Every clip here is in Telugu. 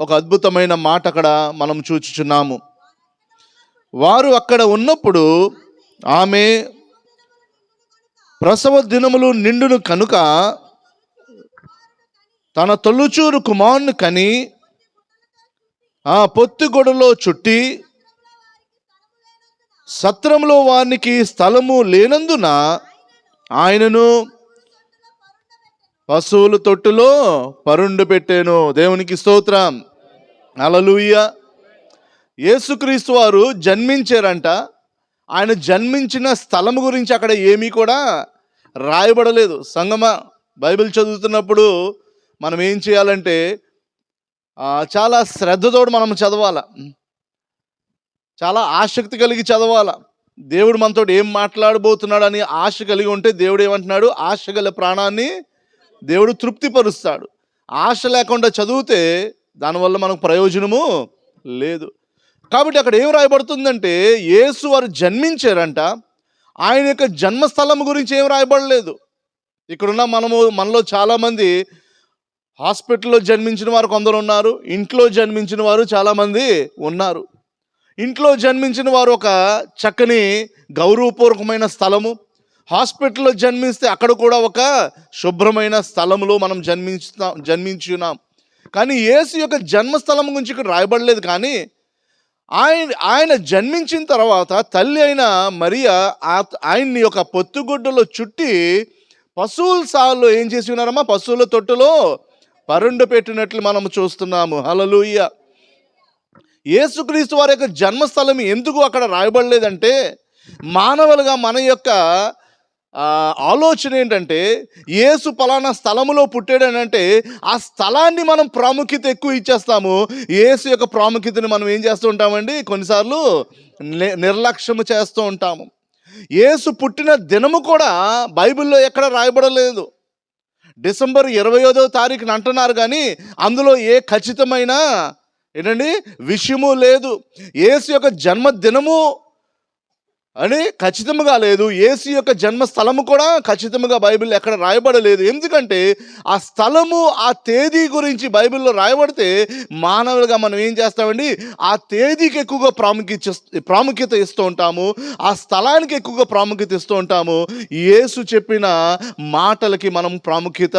ఒక అద్భుతమైన మాట అక్కడ మనం చూచుచున్నాము. వారు అక్కడ ఉన్నప్పుడు ఆమె ప్రసవ దినములు నిండును కనుక తన తొలుచూరు కుమారుని కని ఆ పొత్తిగొడలో చుట్టి సత్రంలో వారికి స్థలము లేనందున ఆయనను పశువుల తొట్టులో పరుండు పెట్టాను. దేవునికి స్తోత్రం, హల్లెలూయా. యేసుక్రీస్తు వారు జన్మించారంట. ఆయన జన్మించిన స్థలం గురించి అక్కడ ఏమీ కూడా రాయబడలేదు. సంగమ, బైబిల్ చదువుతున్నప్పుడు మనం ఏం చేయాలంటే చాలా శ్రద్ధతో మనం చదవాల, చాలా ఆసక్తి కలిగి చదవాల. దేవుడు మనతో ఏం మాట్లాడబోతున్నాడు అని ఆశ కలిగి ఉంటే దేవుడు ఏమంటున్నాడు, ఆశ గల ప్రాణాన్ని దేవుడు తృప్తిపరుస్తాడు. ఆశ లేకుండా చదివితే దానివల్ల మనకు ప్రయోజనము లేదు. కాబట్టి అక్కడ ఏం రాయబడుతుందంటే యేసు వారు జన్మించారంట. ఆయన యొక్క జన్మస్థలం గురించి ఏం రాయబడలేదు. ఇక్కడున్న మనలో చాలామంది హాస్పిటల్లో జన్మించిన వారు కొందరు ఉన్నారు, ఇంట్లో జన్మించిన వారు చాలామంది ఉన్నారు. ఇంట్లో జన్మించిన వారు ఒక చక్కని గౌరవపూర్వకమైన స్థలము, హాస్పిటల్లో జన్మిస్తే అక్కడ కూడా ఒక శుభ్రమైన స్థలంలో మనం జన్మించున్నాం. కానీ యేసు యొక్క జన్మస్థలం గురించి ఇక్కడ రాయబడలేదు. కానీ ఆయన జన్మించిన తర్వాత తల్లి అయిన మరియా ఆయన్ని ఒక పొత్తుగుడ్డలో చుట్టి పశువుల సాల్లో ఏం చేసి ఉన్నారమ్మా, పశువుల తొట్టులో పరుండు పెట్టినట్లు మనం చూస్తున్నాము. హల్లెలూయా. యేసుక్రీస్తు వారి యొక్క జన్మస్థలం ఎందుకు అక్కడ రాయబడలేదంటే, మానవులుగా మన యొక్క ఆలోచన ఏంటంటే యేసు పలానా స్థలములో పుట్టాడనంటే ఆ స్థలాన్ని మనం ప్రాముఖ్యత ఎక్కువ ఇచ్చేస్తాము. యేసు యొక్క ప్రాముఖ్యతను మనం ఏం చేస్తూ ఉంటామండి, కొన్నిసార్లు నిర్లక్ష్యము చేస్తూ ఉంటాము. యేసు పుట్టిన దినము కూడా బైబిల్లో ఎక్కడ రాయబడలేదు. డిసెంబర్ 25వ తారీఖున అంటున్నారు, కానీ అందులో ఏ ఖచ్చితమైన విషయము లేదు. యేసు యొక్క జన్మదినము అని ఖచ్చితంగా లేదు. యేసు యొక్క జన్మస్థలము కూడా ఖచ్చితంగా బైబిల్లో ఎక్కడ రాయబడలేదు. ఎందుకంటే ఆ స్థలము, ఆ తేదీ గురించి బైబిల్లో రాయబడితే మానవులుగా మనం ఏం చేస్తామండి, ఆ తేదీకి ఎక్కువగా ప్రాముఖ్యత ఇస్తూ ఉంటాము, ఆ స్థలానికి ఎక్కువగా ప్రాముఖ్యత ఇస్తూ ఉంటాము. యేసు చెప్పిన మాటలకి మనం ప్రాముఖ్యత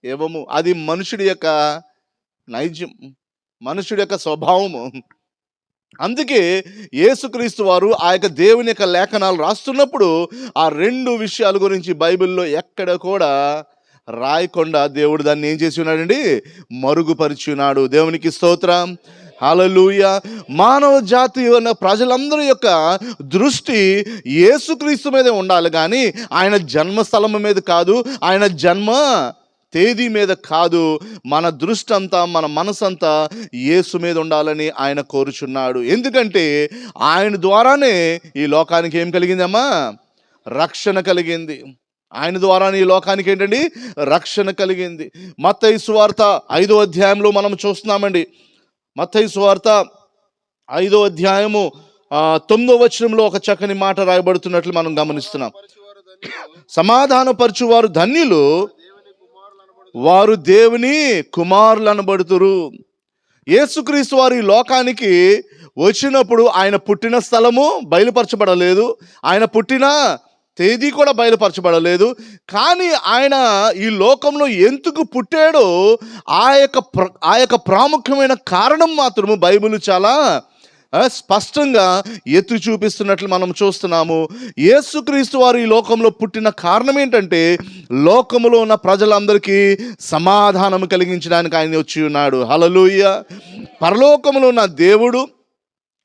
ఇవ్వము. అది మనుషుడి యొక్క నైజం, మనుషుడి యొక్క స్వభావము. అందుకే యేసుక్రీస్తు వారు ఆ యొక్క దేవుని యొక్క లేఖనాలు రాస్తున్నప్పుడు ఆ రెండు విషయాల గురించి బైబిల్లో ఎక్కడ కూడా రాయకుండా దేవుడు దాన్ని ఏం చేసి ఉన్నాడండి, మరుగుపరిచి ఉన్నాడు. దేవునికి స్తోత్రం, హల్లెలూయా. మానవ జాతి ఉన్న ప్రజలందరి యొక్క దృష్టి యేసుక్రీస్తు మీదే ఉండాలి, కానీ ఆయన జన్మస్థలం మీద కాదు, ఆయన జన్మ తేదీ మీద కాదు. మన దృష్టి అంతా, మన మనసంతా యేసు మీద ఉండాలని ఆయన కోరుచున్నాడు. ఎందుకంటే ఆయన ద్వారానే ఈ లోకానికి ఏం కలిగిందమ్మా, రక్షణ కలిగింది. ఆయన ద్వారానే ఈ లోకానికి ఏంటండి, రక్షణ కలిగింది. మత్తయి సువార్త 5వ అధ్యాయంలో మనం చూస్తున్నామండి. మత్తయి సువార్త 5వ అధ్యాయము 9వ వచనంలో ఒక చక్కని మాట రాయబడుతున్నట్లు మనం గమనిస్తున్నాం. సమాధానపరచువారు ధన్యులు, వారు దేవుని కుమారులు అనబడుతురు. యేసుక్రీస్తు వారు ఈ లోకానికి వచ్చినప్పుడు ఆయన పుట్టిన స్థలము బయలుపరచబడలేదు, ఆయన పుట్టిన తేదీ కూడా బయలుపరచబడలేదు. కానీ ఆయన ఈ లోకంలో ఎందుకు పుట్టాడో ఆ యొక్క ప్రాముఖ్యమైన కారణం మాత్రము బైబిల్ చాలా స్పష్టంగా ఎత్తి చూపిస్తున్నట్లు మనం చూస్తున్నాము. యేసుక్రీస్తు వారు ఈ లోకంలో పుట్టిన కారణం ఏంటంటే లోకములో ఉన్న ప్రజలందరికీ సమాధానం కలిగించడానికి ఆయన వచ్చి ఉన్నాడు. హల్లెలూయా. పరలోకములో ఉన్న దేవుడు,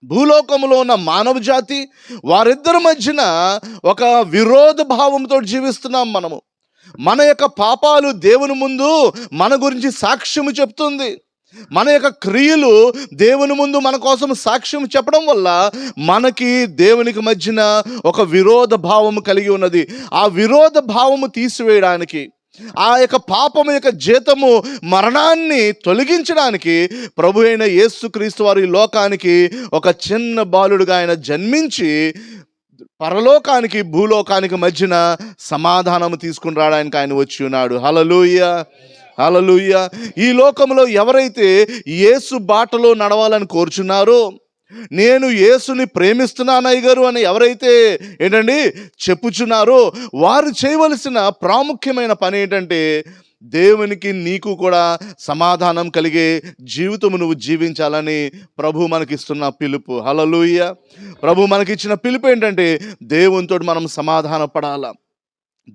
భూలోకంలో ఉన్న మానవ జాతి, వారిద్దరి మధ్యన ఒక విరోధ భావంతో జీవిస్తున్నాం మనము. మన యొక్క పాపాలు దేవుని ముందు మన గురించి సాక్ష్యము చెప్తుంది. మన యొక్క క్రియలు దేవుని ముందు మన కోసం సాక్ష్యం చెప్పడం వల్ల మనకి దేవునికి మధ్యన ఒక విరోధ భావము కలిగి ఉన్నది. ఆ విరోధ భావము తీసివేయడానికి, ఆ యొక్క పాపము యొక్క జీతము మరణాన్ని తొలగించడానికి ప్రభు అయిన యేసుక్రీస్తు వారి లోకానికి ఒక చిన్న బాలుడుగా ఆయన జన్మించి పరలోకానికి భూలోకానికి మధ్యన సమాధానము తీసుకుని రావడానికి ఆయన వచ్చి ఉన్నాడు. హల్లెలూయా, హల్లెలూయా. ఈ లోకంలో ఎవరైతే యేసు బాటలో నడవాలని కోరుచున్నారో, నేను యేసుని ప్రేమిస్తున్నాను అయ్యగారు అని ఎవరైతే ఏంటండి చెప్పుచున్నారో, వారు చేయవలసిన ప్రాముఖ్యమైన పని ఏంటంటే, దేవునికి నీకు కూడా సమాధానం కలిగే జీవితం నువ్వు జీవించాలని ప్రభు మనకిస్తున్న పిలుపు. హల్లెలూయా. ప్రభు మనకిచ్చిన పిలుపు ఏంటంటే, దేవునితో మనం సమాధాన పడాల.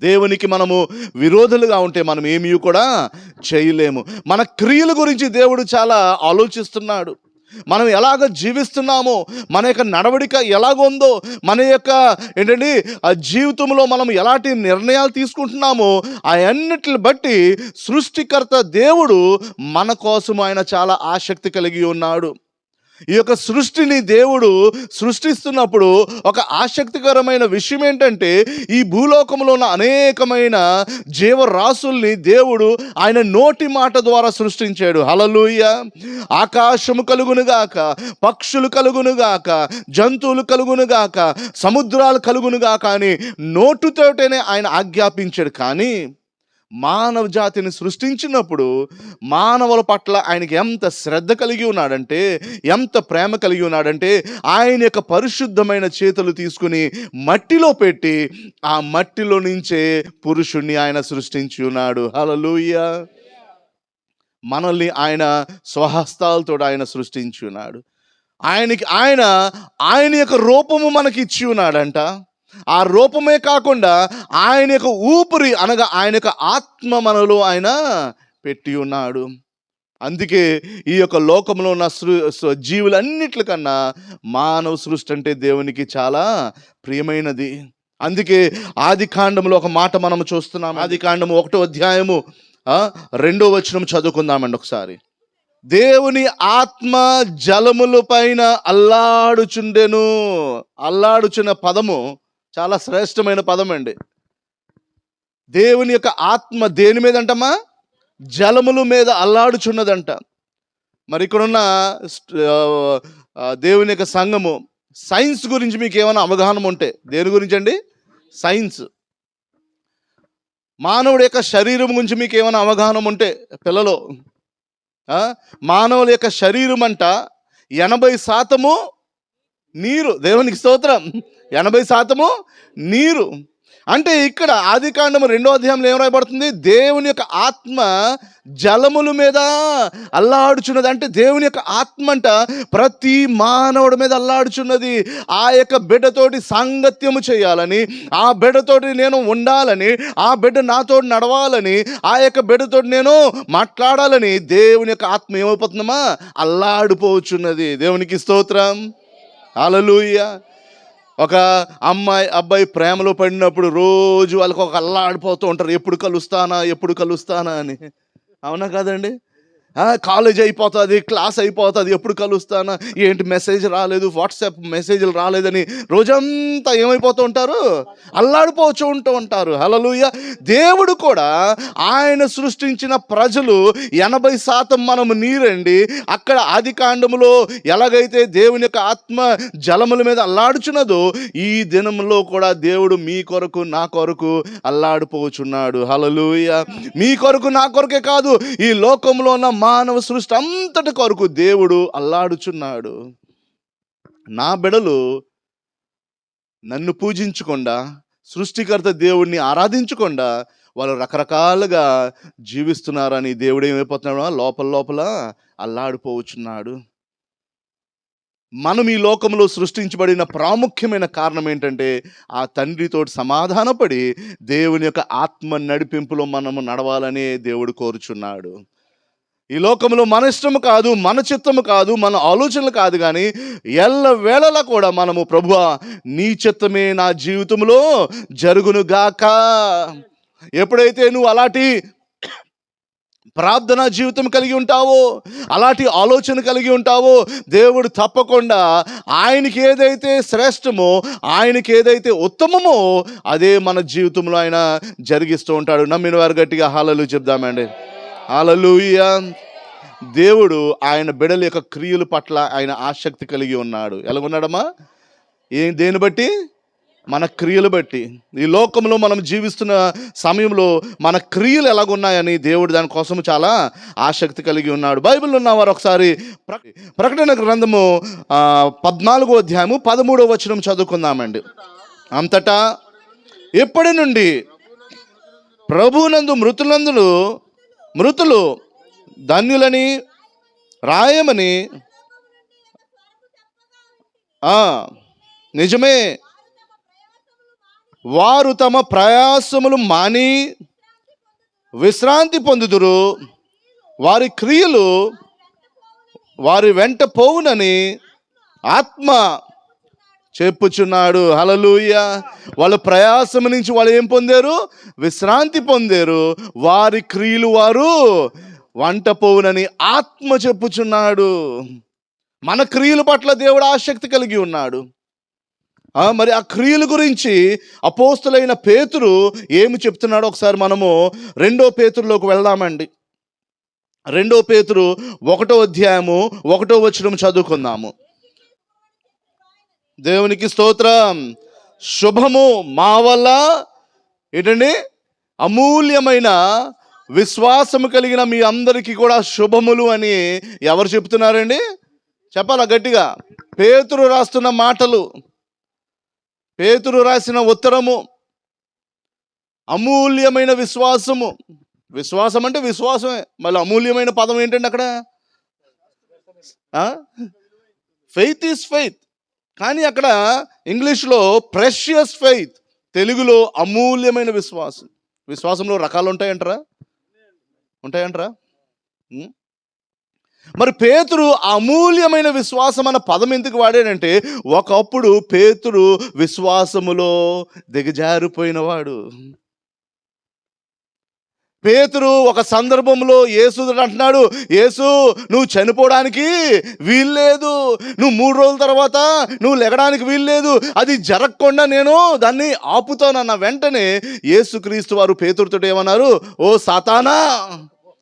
దేవునికి మనము విరోధులుగా ఉంటే మనం ఏమీ కూడా చేయలేము. మన క్రియల గురించి దేవుడు చాలా ఆలోచిస్తున్నాడు. మనం ఎలాగ జీవిస్తున్నామో, మన యొక్క నడవడిక ఎలాగుందో, మన యొక్క ఏంటండి ఆ జీవితంలో మనం ఎలాంటి నిర్ణయాలు తీసుకుంటున్నామో అవన్నిటిని బట్టి సృష్టికర్త దేవుడు మన కోసం ఆయన చాలా ఆసక్తి కలిగి ఉన్నాడు. ఈ యొక్క సృష్టిని దేవుడు సృష్టిస్తున్నప్పుడు ఒక ఆసక్తికరమైన విషయం ఏంటంటే, ఈ భూలోకంలో ఉన్న అనేకమైన జీవరాశుల్ని దేవుడు ఆయన నోటి మాట ద్వారా సృష్టించాడు. హల్లెలూయా. ఆకాశము కలుగునుగాక, పక్షులు కలుగునుగాక, జంతువులు కలుగునుగాక, సముద్రాలు కలుగునుగాక అని నోటుతోటనే ఆయన ఆజ్ఞాపించాడు. కానీ మానవ జాతిని సృష్టించినప్పుడు మానవుల పట్ల ఆయనకి ఎంత శ్రద్ధ కలిగి ఉన్నాడంటే, ఎంత ప్రేమ కలిగి ఉన్నాడంటే, ఆయన యొక్క పరిశుద్ధమైన చేతులు తీసుకుని మట్టిలో పెట్టి ఆ మట్టిలో నుంచే పురుషుణ్ణి ఆయన సృష్టించి ఉన్నాడు. హల్లెలూయా. మనల్ని ఆయన స్వహస్తాలతో ఆయన సృష్టించి ఉన్నాడు. ఆయన యొక్క రూపము మనకి ఇచ్చి ఉన్నాడంట. ఆ రూపమే కాకుండా ఆయన యొక్క ఊపిరి అనగా ఆయన యొక్క ఆత్మ మనలో ఆయన పెట్టి ఉన్నాడు. అందుకే ఈ యొక్క లోకంలో ఉన్న జీవులన్నిటికన్నా మానవ సృష్టి అంటే దేవునికి చాలా ప్రియమైనది. అందుకే ఆది కాండములో ఒక మాట మనం చూస్తున్నాం. ఆది కాండము 1వ అధ్యాయము 2వ వచనం చదువుకుందామండి ఒకసారి. దేవుని ఆత్మ జలముల పైన అల్లాడుచుండెను. అల్లాడుచున్న పదము చాలా శ్రేష్టమైన పదం అండి. దేవుని యొక్క ఆత్మ దేని మీద అంటమ్మా? జలముల మీద అల్లాడుచున్నదంట. మరి ఇక్కడున్న దేవుని యొక్క సంఘము సైన్స్ గురించి మీకు ఏమైనా అవగాహన ఉంటే, దేని గురించి అండి? సైన్స్. మానవుడి యొక్క శరీరం గురించి మీకు ఏమైనా అవగాహన ఉంటే పిల్లలు, మానవుల యొక్క శరీరం అంట 80% నీరు. దేవునికి స్తోత్రం. 80% నీరు. అంటే ఇక్కడ ఆది కాండము 2వ అధ్యాయంలో ఏం రాయబడుతుంది? దేవుని యొక్క ఆత్మ జలముల మీద అల్లాడుచున్నది. అంటే దేవుని యొక్క ఆత్మ అంట ప్రతి మానవుడి మీద అల్లాడుచున్నది. ఆ యొక్క బిడ్డతోటి సాంగత్యము చేయాలని, ఆ బిడ్డతోటి నేను ఉండాలని, ఆ బిడ్డ నాతో నడవాలని, ఆ యొక్క బిడ్డతోటి నేను మాట్లాడాలని దేవుని యొక్క ఆత్మ ఏమైపోతుందమ్మా? అల్లాడిపోవచ్చున్నది. దేవునికి స్తోత్రం. హల్లెలూయా. ఒక అబ్బాయి ప్రేమలో పడినప్పుడు రోజు వాళ్ళకి ఒక అల్లాడిపోతూ ఉంటారు, ఎప్పుడు కలుస్తానా అని. అవునా కాదండి? కాలేజ్ అయిపోతుంది, క్లాస్ అయిపోతుంది, ఎప్పుడు కలుస్తానా, ఏంటి మెసేజ్ రాలేదు, వాట్సాప్ మెసేజ్లు రాలేదని రోజంతా ఏమైపోతూ ఉంటారు? ఉంటూ ఉంటారు. హల్లెలూయా. దేవుడు కూడా ఆయన సృష్టించిన ప్రజలు 80% మనము నీరండి. అక్కడ ఆది కాండములో ఎలాగైతే దేవుని యొక్క ఆత్మ జలముల మీద అల్లాడుచున్నదో, ఈ దినంలో కూడా దేవుడు మీ కొరకు నా కొరకు అల్లాడిపోచున్నాడు. హల్లెలూయా. మీ కొరకు నా కొరకే కాదు, ఈ లోకంలో ఉన్న మానవ సృష్టి అంతటి కొరకు దేవుడు అల్లాడుచున్నాడు. నా బిడలు నన్ను పూజించకుండా, సృష్టికర్త దేవుడిని ఆరాధించకుండా వాళ్ళు రకరకాలుగా జీవిస్తున్నారని దేవుడు ఏమైపోతున్నాడు? లోపల అల్లాడిపోవచ్చున్నాడు. మనం ఈ లోకంలో సృష్టించబడిన ప్రాముఖ్యమైన కారణం ఏంటంటే, ఆ తండ్రితో సమాధానపడి దేవుని యొక్క ఆత్మ నడిపింపులో మనము నడవాలని దేవుడు కోరుచున్నాడు. ఈ లోకంలో మన ఇష్టము కాదు, మన చిత్తము కాదు, మన ఆలోచనలు కాదు, కానీ ఎల్లవేళలా కూడా మనము ప్రభువా నీ చిత్తమే నా జీవితంలో జరుగునుగాక. ఎప్పుడైతే నువ్వు అలాంటి ప్రార్థనా జీవితం కలిగి ఉంటావో, అలాంటి ఆలోచన కలిగి ఉంటావో, దేవుడు తప్పకుండా ఆయనకి ఏదైతే శ్రేష్టమో, ఆయనకి ఏదైతే ఉత్తమమో అదే మన జీవితంలో ఆయన జరిగిస్తూ ఉంటాడు. నమ్మిన వారు గట్టిగా హల్లెలూయా చెప్దామండి. హల్లెలూయా. దేవుడు ఆయన బిడ్డల యొక్క క్రియల పట్ల ఆయన ఆసక్తి కలిగి ఉన్నాడు. ఎలాగున్నాడమ్మా? దేని బట్టి? మన క్రియలు బట్టి, ఈ లోకంలో మనం జీవిస్తున్న సమయంలో మన క్రియలు ఎలాగున్నాయని దేవుడు దానికోసం చాలా ఆసక్తి కలిగి ఉన్నాడు. బైబిల్లో ఉన్నవారు ఒకసారి ప్రకటన గ్రంథము 14వ అధ్యాయము 13వ వచనం చదువుకుందామండి. అంతటా ఎప్పటి నుండి ప్రభునందు మృతులు ధన్యులని రాయమని, నిజమే, వారు తమ ప్రయాసములు మాని విశ్రాంతి పొందుదురు, వారి క్రియలు వారి వెంట పోవునని ఆత్మ చెప్పుచున్నాడు. హల్లెలూయా. వాళ్ళ ప్రయాసము నుంచి వాళ్ళు ఏం పొందారు? విశ్రాంతి పొందారు. వారి క్రియలు వారు వంట పోవునని ఆత్మ చెప్పుచున్నాడు. మన క్రియల పట్ల దేవుడు ఆసక్తి కలిగి ఉన్నాడు. మరి ఆ క్రియల గురించి అపోస్తులైన పేతురు ఏమి చెప్తున్నాడో ఒకసారి మనము 2వ పేతురులోకి వెళ్దామండి. 2వ పేతురు 1వ అధ్యాయము 1వ వచనం చదువుకుందాము. దేవునికి స్తోత్రం. శుభము మా వల్ల ఏంటండి? అమూల్యమైన విశ్వాసము కలిగిన మీ అందరికీ కూడా శుభములు అని ఎవరు చెప్తున్నారండి? చెప్పాలా గట్టిగా? పేతురు రాస్తున్న మాటలు, పేతురు రాసిన ఉత్తరము. అమూల్యమైన విశ్వాసము. విశ్వాసం అంటే విశ్వాసమే, మళ్ళీ అమూల్యమైన పదం ఏంటండి అక్కడ? ఫెయిత్ ఈజ్ ఫెయిత్, కానీ అక్కడ ఇంగ్లీష్లో ప్రెషియస్ ఫెయిత్, తెలుగులో అమూల్యమైన విశ్వాసం. విశ్వాసంలో రకాలు ఉంటాయంటారా? మరి పేతురు అమూల్యమైన విశ్వాసం అన్న పదం ఎందుకు వాడాడంటే, ఒకప్పుడు పేతురు విశ్వాసములో దిగజారిపోయినవాడు. పేతురు ఒక సందర్భంలో యేసు అంటున్నాడు, యేసు నువ్వు చనిపోవడానికి వీల్లేదు, నువ్వు 3 రోజుల తర్వాత నువ్వు లెగడానికి వీల్లేదు, అది జరగకుండా నేను దాన్ని ఆపుతానన్న వెంటనే యేసుక్రీస్తు వారు పేతురుతో ఏమన్నారు? ఓ సాతానా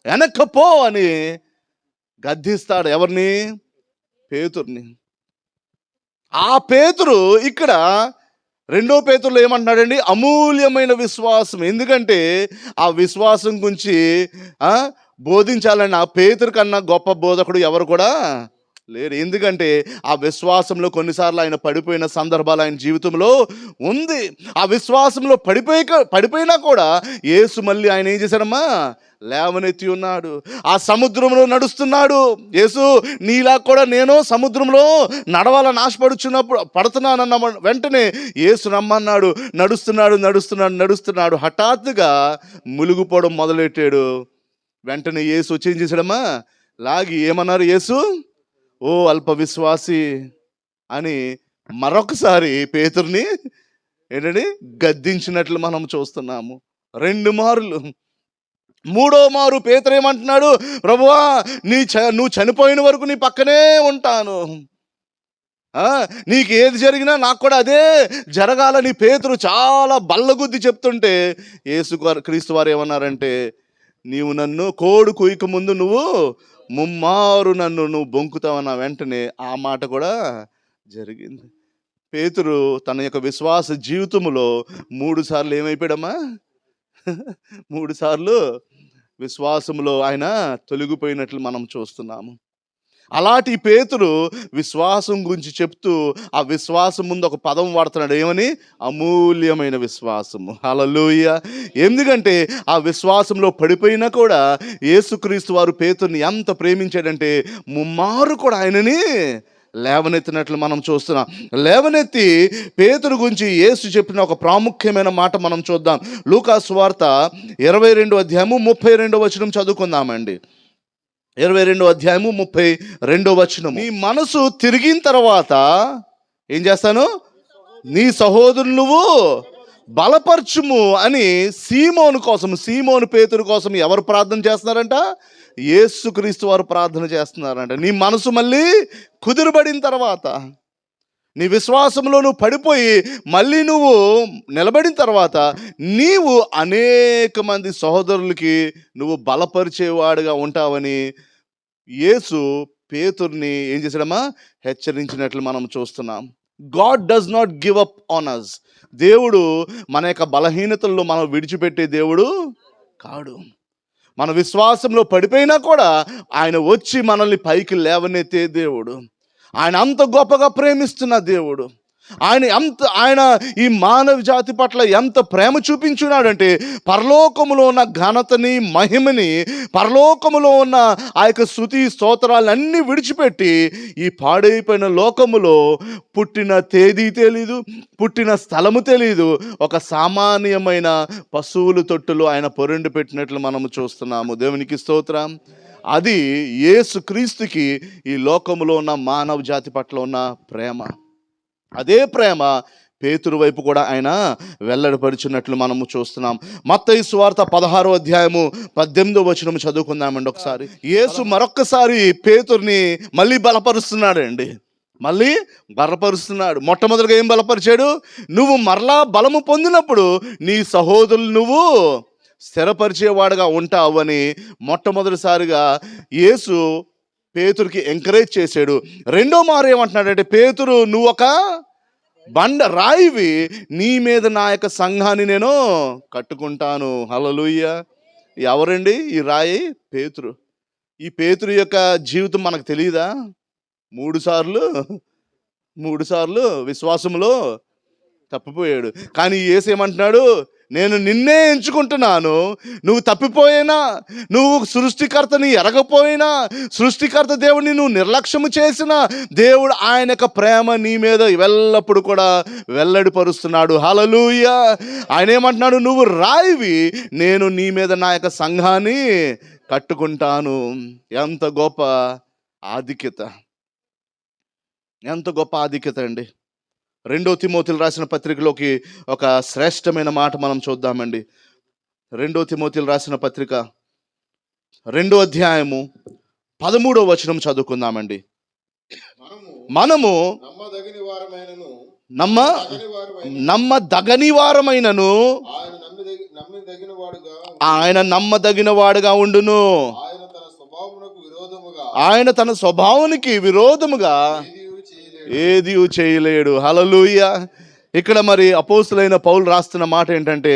వెనక్కపో అని గద్దిస్తాడు. ఎవరిని? పేతుర్ని. ఆ పేతురు ఇక్కడ 2వ పేతురులో ఏమంటున్నాడండి? అమూల్యమైన విశ్వాసం. ఎందుకంటే ఆ విశ్వాసం గురించి బోధించాలని ఆ పేతురు కన్నా గొప్ప బోధకుడు ఎవరు కూడా లేరు. ఎందుకంటే ఆ విశ్వాసంలో కొన్నిసార్లు ఆయన పడిపోయిన సందర్భాలు ఆయన జీవితంలో ఉంది. ఆ విశ్వాసంలో పడిపోయినా కూడా యేసు మళ్ళీ ఆయన ఏం చేశాడమ్మా? లేవనెత్తి ఉన్నాడు. ఆ సముద్రంలో నడుస్తున్నాడు యేసు. నీలా కూడా నేను సముద్రంలో నడవాలని పడుతున్నానన్న వెంటనే యేసు రమ్మన్నాడు. నడుస్తున్నాడు. హఠాత్తుగా మునిగిపోవడం మొదలెట్టాడు. వెంటనే యేసు వచ్చి ఏం చేశాడమ్మా? లాగి ఏమన్నారు? యేసు, ఓ అల్ప విశ్వాసి అని మరొకసారి పేతుర్ని ఏంటంటే గద్దించినట్లు మనం చూస్తున్నాము. 2 మార్లు. 3వ మారు పేతురు ఏమంటున్నాడు? ప్రభువా, నువ్వు చనిపోయిన వరకు నీ పక్కనే ఉంటాను, నీకు ఏది జరిగినా నాకు కూడా అదే జరగాలని పేతురు చాలా బల్లగుద్ది చెప్తుంటే క్రీస్తు వారు ఏమన్నారంటే, నీవు నన్ను కోడి కుయ్యక ముందు నువ్వు 3 మారు నువ్వు బొంకుతావన్న వెంటనే ఆ మాట కూడా జరిగింది. పేతురు తన యొక్క విశ్వాస జీవితంలో 3 సార్లు ఏమైపోయాడమ్మా? 3 సార్లు విశ్వాసంలో ఆయన తొలగిపోయినట్లు మనం చూస్తున్నాము. అలాంటి పేతురు విశ్వాసం గురించి చెప్తూ ఆ విశ్వాసం ముందు ఒక పదం వాడుతున్నాడు. ఏమని? అమూల్యమైన విశ్వాసము. హల్లెలూయా. ఎందుకంటే ఆ విశ్వాసంలో పడిపోయినా కూడా యేసుక్రీస్తు వారు పేతుర్ని ఎంత ప్రేమించాడంటే 3 మారు కూడా ఆయనని లేవనెత్తినట్లు మనం చూస్తున్నాం. లేవనెత్తి పేతురు గురించి యేసు చెప్పిన ఒక ప్రాముఖ్యమైన మాట మనం చూద్దాం. లూకా సువార్త 22వ అధ్యాయము 32వ వచనం చదువుకుందామండి. 22వ అధ్యాయము 32వ వచనం. నీ మనసు తిరిగిన తర్వాత ఏం చేస్తాను? నీ సహోదరుని నువ్వు బలపరచుము అని సీమోను పేతురు కోసం ఎవరు ప్రార్థన చేస్తున్నారంట? యేసుక్రీస్తు వారు ప్రార్థన చేస్తున్నారంట. నీ మనసు మళ్ళీ కుదురుబడిన తర్వాత, నీ విశ్వాసంలో నువ్వు పడిపోయి మళ్ళీ నువ్వు నిలబడిన తర్వాత నీవు అనేక మంది సహోదరులకి నువ్వు బలపరిచేవాడుగా ఉంటావని యేసు పేతుర్ని ఏం చేశాడమ్మా? హెచ్చరించినట్లు మనం చూస్తున్నాం. God does not give up on us. దేవుడు మన యొక్క బలహీనతల్లో మనం విడిచిపెట్టే దేవుడు కాడు. మన విశ్వాసంలో పడిపోయినా కూడా ఆయన వచ్చి మనల్ని పైకి లేవనెత్తే దేవుడు. ఆయన అంత గొప్పగా ప్రేమిస్తున్న దేవుడు. ఆయన ఈ మానవ జాతి పట్ల ఎంత ప్రేమ చూపించున్నాడంటే, పరలోకములో ఉన్న ఘనతని, మహిమని, పరలోకములో ఉన్న ఆ యొక్క స్తుతి స్తోత్రాలన్నీ విడిచిపెట్టి ఈ పాడైపోయిన లోకములో పుట్టిన తేదీ తెలీదు, పుట్టిన స్థలము తెలీదు, ఒక సామాన్యమైన పశువుల తొట్టులో ఆయన పొరండి పెట్టినట్లు మనము చూస్తున్నాము. దేవునికి స్తోత్రం. అది యేసు క్రీస్తుకి ఈ లోకములో ఉన్న మానవ జాతి పట్ల ఉన్న ప్రేమ. అదే ప్రేమ పేతురు వైపు కూడా ఆయన వెల్లడిపరుచున్నట్లు మనము చూస్తున్నాం. మత్తయి సువార్త 16వ అధ్యాయము 18వ వచనం చదువుకుందామండి ఒకసారి. యేసు మరొక్కసారి పేతురుని మళ్ళీ బలపరుస్తున్నాడండి. మొట్టమొదటిగా ఏం బలపరిచాడు? నువ్వు మరలా బలము పొందినప్పుడు నీ సహోదరులు నువ్వు స్థిరపరిచేవాడుగా ఉంటావు అని మొట్టమొదటిసారిగా యేసు పేతురుకి ఎంకరేజ్ చేశాడు. రెండో మారు ఏమంటున్నాడంటే, పేతురు నువ్వు ఒక రాయివి, నీ మీద నా యొక్క సంఘాన్ని నేను కట్టుకుంటాను. హల్లెలూయా. ఎవరండి ఈ రాయి? పేతురు. ఈ పేతురు యొక్క జీవితం మనకు తెలియదా? మూడు సార్లు విశ్వాసంలో తప్పిపోయాడు. కానీ యేసు ఏమంటున్నాడు? నేను నిన్నే ఎంచుకుంటున్నాను. నువ్వు తప్పిపోయినా, నువ్వు సృష్టికర్తని ఎరగపోయినా, సృష్టికర్త దేవుడిని నువ్వు నిర్లక్ష్యము చేసినా, దేవుడు ఆయన యొక్క ప్రేమ నీ మీద ఎల్లప్పుడు కూడా వెల్లడిపరుస్తున్నాడు. హల్లెలూయా. ఆయన ఏమంటున్నాడు? నువ్వు రాయివి, నేను నీ మీద నా యొక్క సంఘాన్ని కట్టుకుంటాను. ఎంత గొప్ప ఆధిక్యత, ఎంత గొప్ప ఆధిక్యత అండి. 2 తిమోతిలు రాసిన పత్రికలోకి ఒక శ్రేష్టమైన మాట మనం చూద్దామండి. 2 తిమోతిలు రాసిన పత్రిక 2వ అధ్యాయము 13వ వచనం చదువుకుందామండి. మనము నమ్మదగని వారమైనను ఆయన నమ్మదగిన వాడుగా ఉండును. ఆయన తన స్వభావానికి విరోధముగా ఏది చేయలేడు. హల్లెలూయా. ఇక్కడ మరి అపోస్తులైన పౌలు రాస్తున్న మాట ఏంటంటే,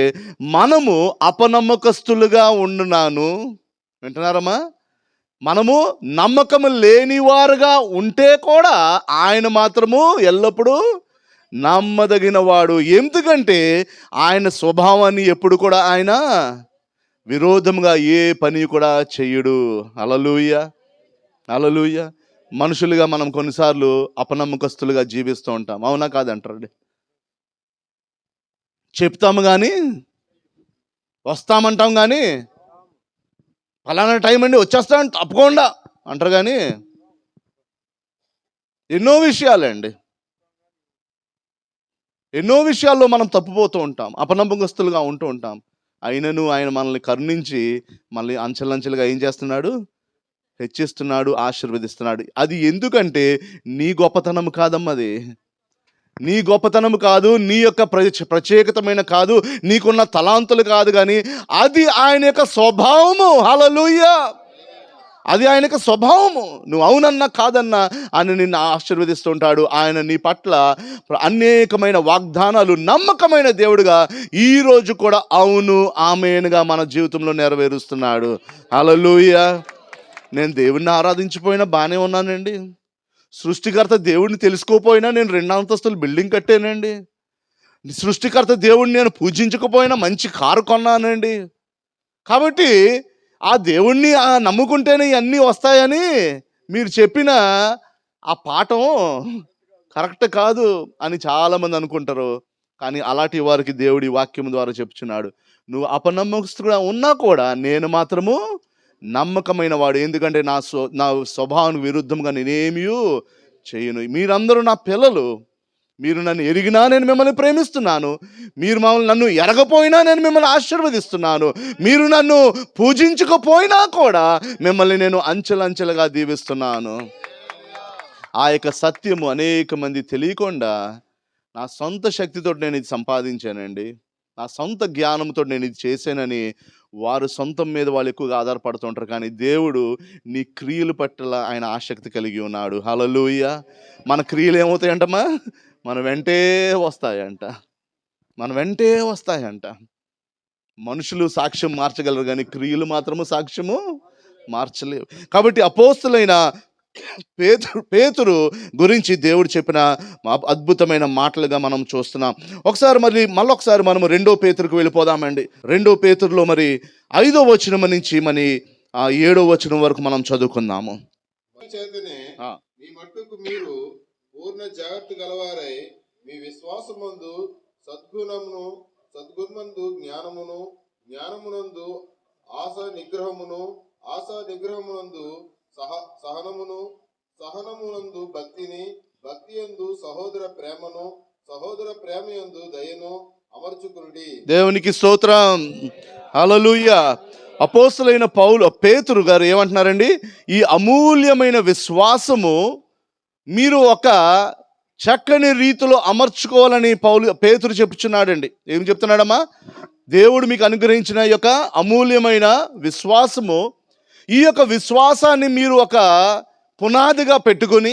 మనము అపనమ్మకస్తులుగా ఉండున్నాను. వింటున్నారమ్మా? మనము నమ్మకము లేనివారుగా ఉంటే కూడా ఆయన మాత్రము ఎల్లప్పుడూ నమ్మదగిన వాడు. ఎందుకంటే ఆయన స్వభావాన్ని ఎప్పుడు కూడా ఆయన విరోధంగా ఏ పని కూడా చెయ్యడు. హల్లెలూయా. హల్లెలూయా. మనుషులుగా మనం కొన్నిసార్లు అపనమ్మకస్తులుగా జీవిస్తూ ఉంటాం. అవునా కాదంటారండి? చెప్తాము కానీ, వస్తామంటాం కానీ, ఫలానా టైం అండి వచ్చేస్తామని తప్పకుండా అంటారు కానీ, ఎన్నో విషయాల్లో మనం తప్పిపోతూ ఉంటాం, అపనమ్మకస్తులుగా ఉంటూ ఉంటాం. అయినను ఆయన మనల్ని కరుణించి మళ్ళీ అంచెలంచెలుగా ఏం చేస్తున్నాడు? హెచ్చిస్తున్నాడు, ఆశీర్వదిస్తున్నాడు. అది ఎందుకంటే నీ గొప్పతనం కాదమ్మా. అది నీ గొప్పతనం కాదు, నీ యొక్క ప్రత్యేకతమైన కాదు, నీకున్న తలాంతులు కాదు, కానీ అది ఆయన యొక్క స్వభావము. హల్లెలూయా. అది ఆయన యొక్క స్వభావము. నువ్వు అవునన్నా కాదన్నా ఆయన నిన్ను ఆశీర్వదిస్తుంటాడు. ఆయన నీ పట్ల అనేకమైన వాగ్దానాలు నమ్మకమైన దేవుడుగా ఈరోజు కూడా అవును ఆమేనుగా మన జీవితంలో నెరవేరుస్తున్నాడు. హల్లెలూయా. నేను దేవుణ్ణి ఆరాధించిపోయినా బాగానే ఉన్నానండి. సృష్టికర్త దేవుడిని తెలుసుకోపోయినా నేను 2 అంతస్తుల బిల్డింగ్ కట్టానండి. సృష్టికర్త దేవుడిని నేను పూజించకపోయినా మంచి కారు కొన్నానండి. కాబట్టి ఆ దేవుణ్ణి నమ్ముకుంటేనే ఇవన్నీ వస్తాయని మీరు చెప్పిన ఆ పాఠం కరెక్ట్ కాదు అని చాలామంది అనుకుంటారు. కానీ అలాంటి వారికి దేవుడి వాక్యం ద్వారా చెప్తున్నాడు, నువ్వు అపనమ్మకస్తుగా ఉన్నా కూడా నేను మాత్రము నమ్మకమైన వాడు. ఎందుకంటే నా స్వభావానికి విరుద్ధంగా నేనేమీ చేయను. మీరందరూ నా పిల్లలు. మీరు నన్ను ఎరిగినా నేను మిమ్మల్ని ప్రేమిస్తున్నాను. మీరు నన్ను ఎరగపోయినా నేను మిమ్మల్ని ఆశీర్వదిస్తున్నాను. మీరు నన్ను పూజించకపోయినా కూడా మిమ్మల్ని నేను అంచెలంచెలుగా దీవిస్తున్నాను. ఆ యొక్క సత్యము అనేక మంది తెలియకుండా నా సొంత శక్తితో నేను ఇది సంపాదించానండి, నా సొంత జ్ఞానంతో నేను ఇది చేశానని వారు సొంతం మీద వాళ్ళు ఎక్కువగా ఆధారపడుతుంటారు. కానీ దేవుడు నీ క్రియల పట్ల ఆయన ఆసక్తి కలిగి ఉన్నాడు. హల్లెలూయా. మన క్రియలు ఏమవుతాయంటమ్మా? మన వెంటే వస్తాయంట. మన వెంటే వస్తాయంట. మనుషులు సాక్ష్యం మార్చగలరు కానీ క్రియలు మాత్రము సాక్ష్యము మార్చలేవు. కాబట్టి అపోస్తులైన పేతురు గురించి దేవుడు చెప్పిన అద్భుతమైన మాటలుగా మనం చూస్తున్నాం. ఒకసారి మళ్ళొకసారి మనము 2 పేతురుకు వెళ్ళిపోదామండి. 2 పేతురులో మరి 5వ వచనం నుంచి 7వ వచనం వరకు మనం చదువుకుందాము. చేతనే మీ మట్టుకు మీరు పూర్ణ జాగ్రత్త గలవారై మీ విశ్వాసమందు సద్గుణమందు జ్ఞానమును, జ్ఞానమునందు ఆశా నిగ్రహమునందు సహనమును, సహనమునందు భక్తిని, భక్తియందు సహోదర ప్రేమను, సహోదర ప్రేమయందు దయను అమర్చుకునుడి. దేవునికి స్తోత్రం. హల్లెలూయా. అపోస్తలులైన పేతురు గారు ఏమంటున్నారండి? ఈ అమూల్యమైన విశ్వాసము మీరు ఒక చక్కని రీతిలో అమర్చుకోవాలని పేతురు చెప్పుచున్నాడండి. ఏం చెప్తున్నాడమ్మా? దేవుడు మీకు అనుగ్రహించిన యొక్క అమూల్యమైన విశ్వాసము, ఈ యొక్క విశ్వాసాన్ని మీరు ఒక పునాదిగా పెట్టుకొని,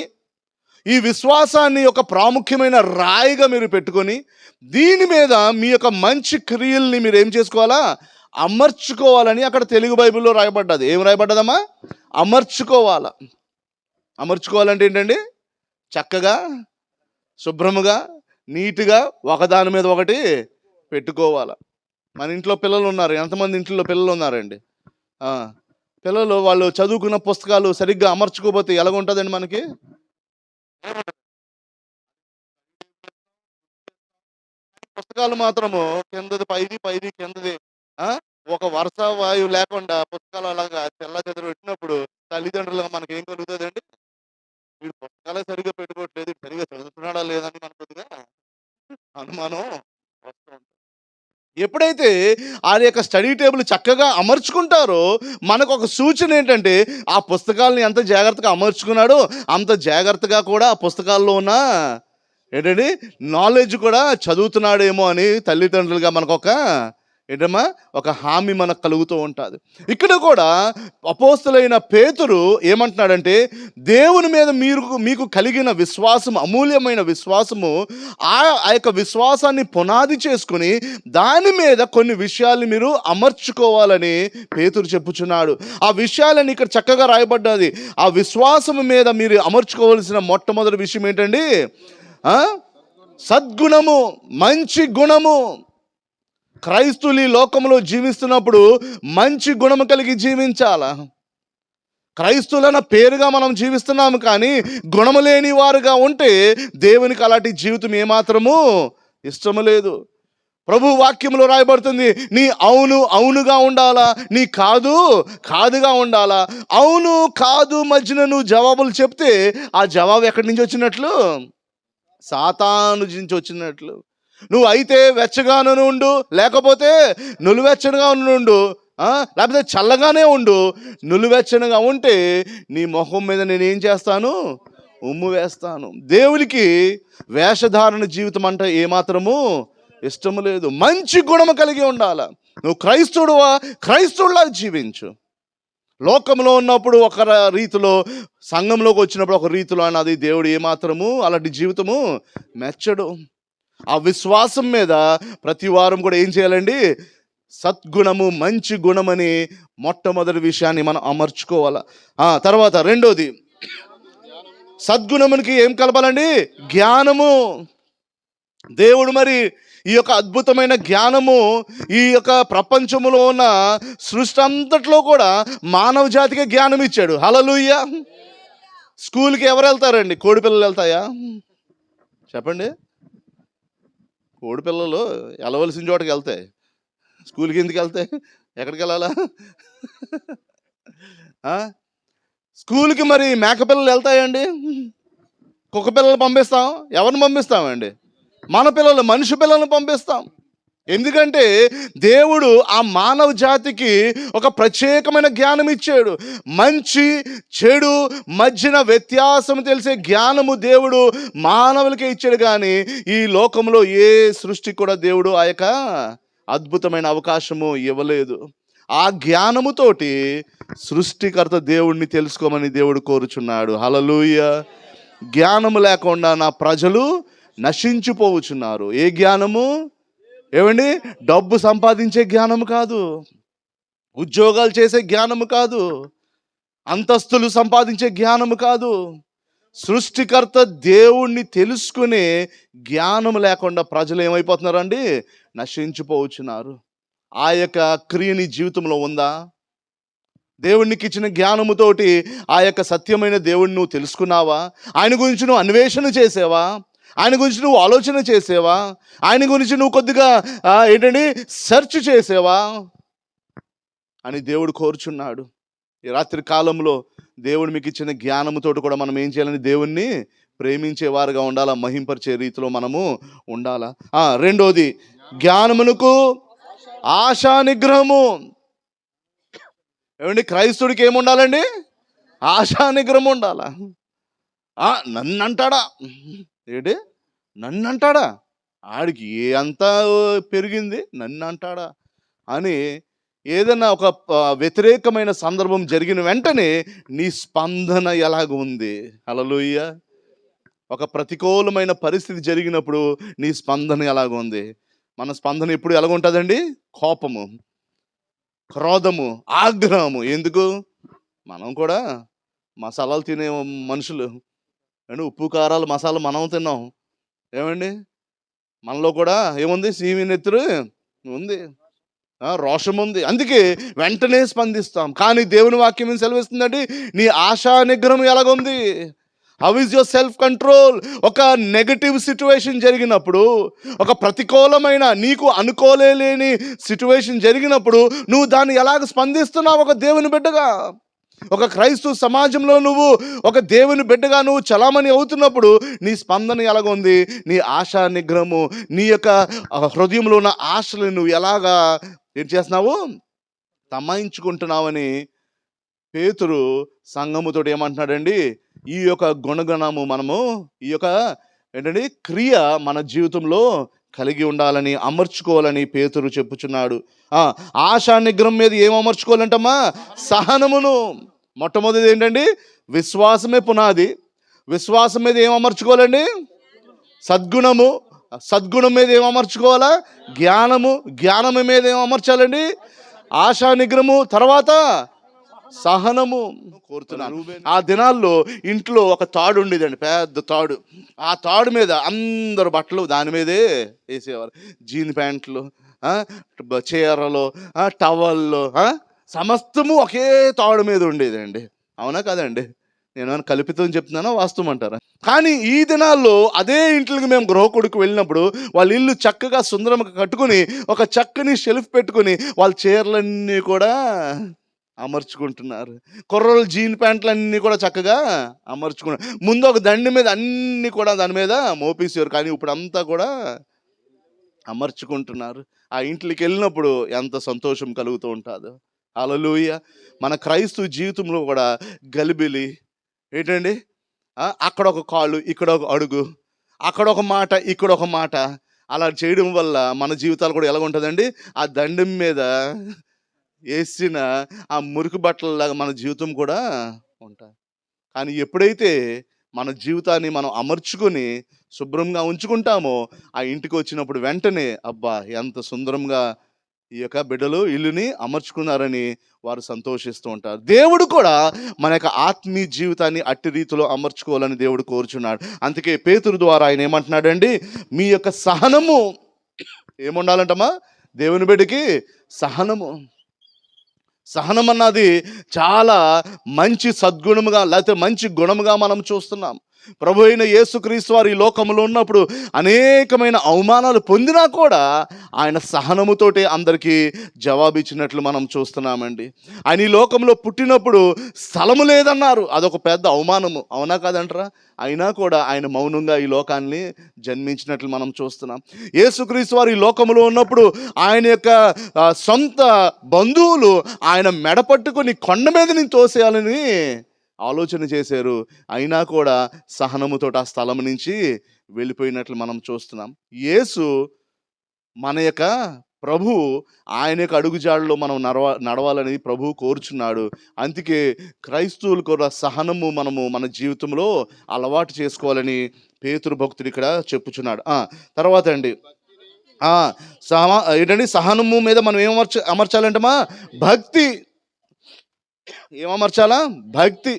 ఈ విశ్వాసాన్ని ఒక ప్రాముఖ్యమైన రాయిగా మీరు పెట్టుకొని, దీని మీద మీ యొక్క మంచి క్రియల్ని మీరు ఏం చేసుకోవాలా? అమర్చుకోవాలని అక్కడ తెలుగు బైబిల్లో రాయబడ్డది. ఏం రాయబడ్డదమ్మా? అమర్చుకోవాలా. అమర్చుకోవాలంటే ఏంటండి? చక్కగా, శుభ్రముగా, నీట్గా ఒకదాని మీద ఒకటి పెట్టుకోవాలి. మన ఇంట్లో పిల్లలు ఉన్నారు. ఎంతమంది ఇంట్లో పిల్లలు ఉన్నారండి? పిల్లలు వాళ్ళు చదువుకున్న పుస్తకాలు సరిగ్గా అమర్చుకోకపోతే ఎలాగుంటుందండి మనకి? పుస్తకాలు మాత్రము కిందది పైది కిందది ఒక వరుస వాయువు లేకుండా పుస్తకాలు అలాగా తెల్ల చెదరు పెట్టినప్పుడు తల్లిదండ్రులుగా మనకి ఏం కలుగుతుందండి? వీడు పుస్తకాలే సరిగ్గా పెట్టుకోవట్లేదు, సరిగ్గా చదువుతున్నాడా లేదని మనకు కొద్దిగా అనుమానం వస్తూ ఉంటుంది. ఎప్పుడైతే ఆ యొక్క స్టడీ టేబుల్ చక్కగా అమర్చుకుంటారో మనకు ఒక సూచన ఏంటంటే ఆ పుస్తకాలని ఎంత జాగ్రత్తగా అమర్చుకున్నాడో అంత జాగ్రత్తగా కూడా ఆ పుస్తకాల్లో ఉన్న ఏంటండి నాలెడ్జ్ కూడా చదువుతున్నాడేమో అని తల్లిదండ్రులుగా మనకు ఒక హామీ మనకు కలుగుతూ ఉంటుంది. ఇక్కడ కూడా అపోస్తలులైన పేతురు ఏమంటున్నాడంటే, దేవుని మీద మీకు కలిగిన విశ్వాసం, అమూల్యమైన విశ్వాసము, ఆ యొక్క విశ్వాసాన్ని పునాది చేసుకుని దాని మీద కొన్ని విషయాల్ని మీరు అమర్చుకోవాలని పేతురు చెప్పుచున్నాడు. ఆ విషయాలని ఇక్కడ చక్కగా రాయబడ్డది. ఆ విశ్వాసం మీద మీరు అమర్చుకోవాల్సిన మొట్టమొదటి విషయం ఏంటండి? సద్గుణము, మంచి గుణము. క్రైస్తువులు ఈ లోకంలో జీవిస్తున్నప్పుడు మంచి గుణము కలిగి జీవించాలా. క్రైస్తువులన్న పేరుగా మనం జీవిస్తున్నాము, కానీ గుణము లేని వారుగా ఉంటే దేవునికి అలాంటి జీవితం ఏమాత్రము ఇష్టము లేదు. ప్రభు వాక్యంలో రాయబడుతుంది, నీ అవును అవునుగా ఉండాలా, నీ కాదు కాదుగా ఉండాలా. అవును కాదు మధ్యన నువ్వు జవాబులు చెప్తే ఆ జవాబు ఎక్కడి నుంచి వచ్చినట్లు? సాతాను నుంచి వచ్చినట్లు. నువ్వు అయితే వెచ్చగానే ఉండు, లేకపోతే నులివెచ్చనగా ఉండు, లేకపోతే చల్లగానే ఉండు. నులివెచ్చనగా ఉంటే నీ మొహం మీద నేనేం చేస్తాను? ఉమ్ము వేస్తాను. దేవునికి వేషధారణ జీవితం అంటే ఏమాత్రము ఇష్టము లేదు. మంచి గుణము కలిగి ఉండాల. నువ్వు క్రైస్తవుడులా జీవించు. లోకంలో ఉన్నప్పుడు ఒక రీతిలో, సంఘంలోకి వచ్చినప్పుడు ఒక రీతిలో అన్నది దేవుడు ఏమాత్రము అలాంటి జీవితము మెచ్చడు. ఆ విశ్వాసం మీద ప్రతి వారం కూడా ఏం చేయాలండి? సద్గుణము, మంచి గుణమని మొట్టమొదటి విషయాన్ని మనం అమర్చుకోవాలి. తర్వాత రెండోది, సద్గుణమునికి ఏం కలపాలండి? జ్ఞానము. దేవుడు మరి ఈ యొక్క అద్భుతమైన జ్ఞానము ఈ యొక్క ప్రపంచంలో ఉన్న సృష్టి అంతట్లో కూడా మానవ జాతికి జ్ఞానం ఇచ్చాడు. హల్లెలూయా. స్కూల్కి ఎవరు వెళ్తారండి? కోడి పిల్లలు వెళ్తాయా? చెప్పండి. కోడి పిల్లలు వెళ్ళవలసిన చోటకి వెళ్తాయి. స్కూల్కి ఎందుకు వెళ్తాయి? ఎక్కడికి వెళ్ళాలా? స్కూల్కి మరి మేక పిల్లలు వెళ్తాయండి? కుక్క పిల్లలు పంపిస్తాం. ఎవరిని పంపిస్తామండి? మన పిల్లలు, మనిషి పిల్లలను పంపిస్తాం. ఎందుకంటే దేవుడు ఆ మానవ జాతికి ఒక ప్రత్యేకమైన జ్ఞానం ఇచ్చాడు. మంచి చెడు మధ్యన వ్యత్యాసం తెలిసే జ్ఞానము దేవుడు మానవులకే ఇచ్చాడు. కానీ ఈ లోకంలో ఏ సృష్టి కూడా దేవుడు ఆ యొక్క అద్భుతమైన అవకాశము ఇవ్వలేదు. ఆ జ్ఞానముతోటి సృష్టికర్త దేవుడిని తెలుసుకోమని దేవుడు కోరుచున్నాడు. హల్లెలూయా. జ్ఞానము లేకుండా నా ప్రజలు నశించిపోవచ్చున్నారు. ఏ జ్ఞానము? ఏమండి? డబ్బు సంపాదించే జ్ఞానము కాదు, ఉద్యోగాలు చేసే జ్ఞానము కాదు, అంతస్తులు సంపాదించే జ్ఞానము కాదు. సృష్టికర్త దేవుణ్ణి తెలుసుకునే జ్ఞానం లేకుండా ప్రజలు ఏమైపోతున్నారండి? నశించిపోవచ్చున్నారు. ఆ యొక్క క్రియ నీ జీవితంలో ఉందా? దేవునికి ఇచ్చిన జ్ఞానముతోటి ఆ యొక్క సత్యమైన దేవుడిని నువ్వు తెలుసుకున్నావా? ఆయన గురించి నువ్వు అన్వేషణ చేసావా? ఆయన గురించి నువ్వు ఆలోచన చేసేవా? ఆయన గురించి నువ్వు కొద్దిగా ఏంటండి సెర్చ్ చేసేవా అని దేవుడు కోరుచున్నాడు. ఈ రాత్రి కాలంలో దేవుడు మీకు ఇచ్చిన జ్ఞానముతోటి కూడా మనం ఏం చేయాలని? దేవుణ్ణి ప్రేమించేవారుగా ఉండాలా, మహింపరిచే రీతిలో మనము ఉండాలా. రెండోది, జ్ఞానమునకు ఆశా నిగ్రహము. ఏమండి? క్రైస్తవుడికి ఏముండాలండి? ఆశా నిగ్రహం ఉండాలా. నన్ను అంటాడా? ఏంటి? నన్ను అంటాడా? ఆడికి ఏ అంతా పెరిగింది, నన్ను అంటాడా అని ఏదైనా ఒక వ్యతిరేకమైన సందర్భం జరిగిన వెంటనే నీ స్పందన ఎలాగ ఉంది? హల్లెలూయా. ఒక ప్రతికూలమైన పరిస్థితి జరిగినప్పుడు నీ స్పందన ఎలాగ ఉంది? మన స్పందన ఎప్పుడు ఎలాగ ఉంటుందండి? కోపము, క్రోధము, ఆగ్రహము. ఎందుకు? మనం కూడా మసాలాలు తినే మనుషులు అండి. ఉప్పు కారాలు మసాలా మనం తిన్నాం. ఏమండి? మనలో కూడా ఏముంది? సీమి నెత్తురు ఉంది, రోషం ఉంది. అందుకే వెంటనే స్పందిస్తాం. కానీ దేవుని వాక్యం ఏం సెలవిస్తుందండి? నీ ఆశా నిగ్రహం ఎలాగుంది? How is your self control? ఒక నెగటివ్ సిచ్యువేషన్ జరిగినప్పుడు, ఒక ప్రతికూలమైన నీకు అనుకోలేని సిచ్యువేషన్ జరిగినప్పుడు నువ్వు దాన్ని ఎలాగ స్పందిస్తున్నావు? ఒక దేవుని బిడ్డగా, ఒక క్రైస్తవ సమాజంలో నువ్వు ఒక దేవుని బిడ్డగా నువ్వు చలామణి అవుతున్నప్పుడు నీ స్పందన ఎలాగుంది? నీ ఆశా నిగ్రహము, నీ యొక్క హృదయంలో ఉన్న ఆశలు నువ్వు ఎలాగా ఏం చేస్తున్నావు? తమాయించుకుంటున్నావని పేతురు సంఘముతో ఏమంటున్నాడండి? ఈ యొక్క గుణగణము మనము, ఈ యొక్క ఏంటండి క్రియ మన జీవితంలో కలిగి ఉండాలని, అమర్చుకోవాలని పేతురు చెప్పుచున్నాడు. ఆశా నిగ్రహం మీద ఏం అమర్చుకోవాలంటమ్మా? సహనమును. మొట్టమొదటిది ఏంటండి? విశ్వాసమే పునాది. విశ్వాసం మీద ఏం అమర్చుకోవాలండి? సద్గుణము. సద్గుణం మీద ఏం అమర్చుకోవాలా? జ్ఞానము. జ్ఞానము మీద ఏం అమర్చాలండి? ఆశా నిగ్రహము. తర్వాత సహనము. కోరుతున్నాను. ఆ దినాల్లో ఇంట్లో ఒక తాడు ఉండేదండి, పెద్ద తాడు. ఆ తాడు మీద అందరు బట్టలు దాని మీదే వేసేవారు. జీన్ ప్యాంట్లు, చీరలు, టవల్లో, సమస్తము ఒకే తాడు మీద ఉండేదండి. అవునా కదండి? నేను కల్పితం చెప్తున్నానా, వాస్తవం అంటారా? కానీ ఈ దినాల్లో అదే ఇంట్లోకి మేము గృహకుడికి వెళ్ళినప్పుడు వాళ్ళ ఇల్లు చక్కగా సుందరంగా కట్టుకుని ఒక చక్కని షెల్ఫ్ పెట్టుకుని వాళ్ళ చీరలన్నీ కూడా అమర్చుకుంటున్నారు. కుర్రలు జీన్ ప్యాంట్లన్నీ కూడా చక్కగా అమర్చుకున్నారు. ముందు ఒక దండి మీద అన్నీ కూడా దాని మీద మోపేసేవారు. కానీ ఇప్పుడు అంతా కూడా అమర్చుకుంటున్నారు. ఆ ఇంట్లోకి వెళ్ళినప్పుడు ఎంత సంతోషం కలుగుతూ ఉంటుందో. హల్లెలూయా. మన క్రైస్తవ జీవితంలో కూడా గలిబిలి ఏంటండి? అక్కడ ఒక కాళ్ళు, ఇక్కడ ఒక అడుగు, అక్కడ ఒక మాట, ఇక్కడ ఒక మాట, అలా చేయడం వల్ల మన జీవితాలు కూడా ఎలా ఉంటుందండి? ఆ దండం మీద వేసిన ఆ మురికి బట్టలలాగా మన జీవితం కూడా ఉంటుంది. కానీ ఎప్పుడైతే మన జీవితాన్ని మనం అమర్చుకొని శుభ్రంగా ఉంచుకుంటామో ఆ ఇంటికి వచ్చినప్పుడు వెంటనే అబ్బా ఎంత సుందరంగా ఈ యొక్క బిడ్డలు ఇల్లుని అమర్చుకున్నారని వారు సంతోషిస్తూ ఉంటారు. దేవుడు కూడా మన యొక్క ఆత్మీయ జీవితాన్ని అట్టి రీతిలో అమర్చుకోవాలని దేవుడు కోరుచున్నాడు. అందుకే పేతురు ద్వారా ఆయన ఏమంటున్నాడండి? మీ యొక్క సహనము ఏముండాలంటమ్మా? దేవుని బిడ్డకి సహనము. సహనం అన్నది చాలా మంచి సద్గుణముగా, లేకపోతే మంచి గుణముగా మనం చూస్తున్నాం. ప్రభు అయిన యేసుక్రీస్తు వారు ఈ లోకంలో ఉన్నప్పుడు అనేకమైన అవమానాలు పొందినా కూడా ఆయన సహనముతోటే అందరికీ జవాబిచ్చినట్లు మనం చూస్తున్నామండి. ఆయన ఈ లోకంలో పుట్టినప్పుడు స్థలము లేదన్నారు, అదొక పెద్ద అవమానము. అవునా కాదంటారా? అయినా కూడా ఆయన మౌనంగా ఈ లోకాన్ని జన్మించినట్లు మనం చూస్తున్నాం. యేసుక్రీస్తు వారు ఈ లోకంలో ఉన్నప్పుడు ఆయన యొక్క సొంత బంధువులు ఆయన మెడ పట్టుకొని కొండ మీద నుంచి తోసేయాలని ఆలోచన చేశారు. అయినా కూడా సహనముతో ఆ స్థలం నుంచి వెళ్ళిపోయినట్లు మనం చూస్తున్నాం. యేసు మన యొక్క ప్రభు ఆయన యొక్క అడుగుజాడలో మనం నడవాలని ప్రభు కోరుచున్నాడు. అందుకే క్రైస్తవులు కూడా సహనము మనము మన జీవితంలో అలవాటు చేసుకోవాలని పేతురు భక్తుడు ఇక్కడ చెప్పుచున్నాడు. తర్వాత అండి ఏంటండి, సహనము మీద మనం అమర్చాలంటమా భక్తి. ఏమర్చాలా? భక్తి.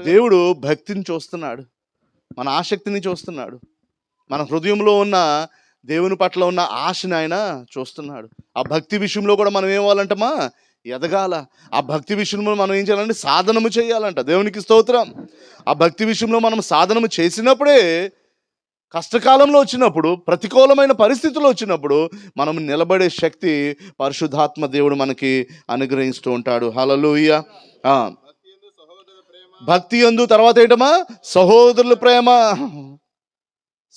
దేవుడు భక్తిని చూస్తున్నాడు, మన ఆసక్తిని చూస్తున్నాడు, మన హృదయంలో ఉన్న దేవుని పట్ల ఉన్న ఆశని ఆయన చూస్తున్నాడు. ఆ భక్తి విషయంలో కూడా మనం ఏమవ్వాలంటమా? ఎదగాల. ఆ భక్తి విషయంలో మనం ఏం చేయాలంటే సాధనము చేయాలంట. దేవునికి స్తోత్రం. ఆ భక్తి విషయంలో మనం సాధనము చేసినప్పుడే కష్టకాలంలో వచ్చినప్పుడు, ప్రతికూలమైన పరిస్థితులు వచ్చినప్పుడు మనం నిలబడే శక్తి పరిశుద్ధాత్మ దేవుడు మనకి అనుగ్రహిస్తూ ఉంటాడు. హల్లెలూయా. భక్తి యందు తర్వాత ఏంటమ్మా? సహోదరుల ప్రేమ.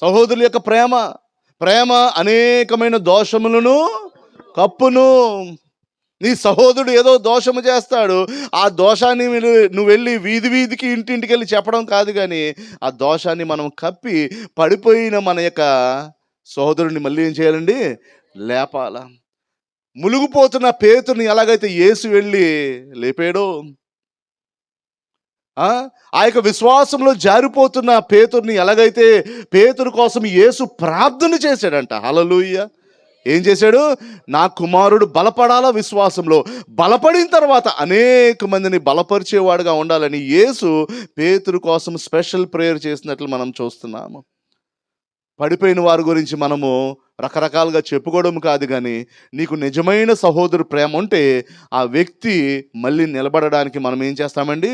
సహోదరుల యొక్క ప్రేమ. ప్రేమ అనేకమైన దోషములను కప్పును. నీ సహోదరుడు ఏదో దోషము చేస్తాడు, ఆ దోషాన్ని నువ్వు వెళ్ళి వీధి వీధికి ఇంటింటికి వెళ్ళి చెప్పడం కాదు, కానీ ఆ దోషాన్ని మనం కప్పి పడిపోయిన మన యొక్క సహోదరుడిని మళ్ళీ ఏం చేయాలండి? లేపాల. మునిగిపోతున్న పేతురుని ఎలాగైతే యేసు వెళ్ళి లేపాడో, ఆ యొక్క విశ్వాసంలో జారిపోతున్న పేతురుని ఎలాగైతే పేతురు కోసం యేసు ప్రార్థన చేశాడంట. హల్లెలూయా. ఏం చేశాడు? నా కుమారుడు బలపడాలా విశ్వాసంలో, బలపడిన తర్వాత అనేక మందిని బలపరిచేవాడుగా ఉండాలని యేసు పేతురు కోసం స్పెషల్ ప్రేయర్ చేసినట్లు మనం చూస్తున్నాము. పడిపోయిన వారి గురించి మనము రకరకాలుగా చెప్పుకోవడం కాదు, కానీ నీకు నిజమైన సహోదరు ప్రేమ ఉంటే ఆ వ్యక్తి మళ్ళీ నిలబడడానికి మనం ఏం చేస్తామండి?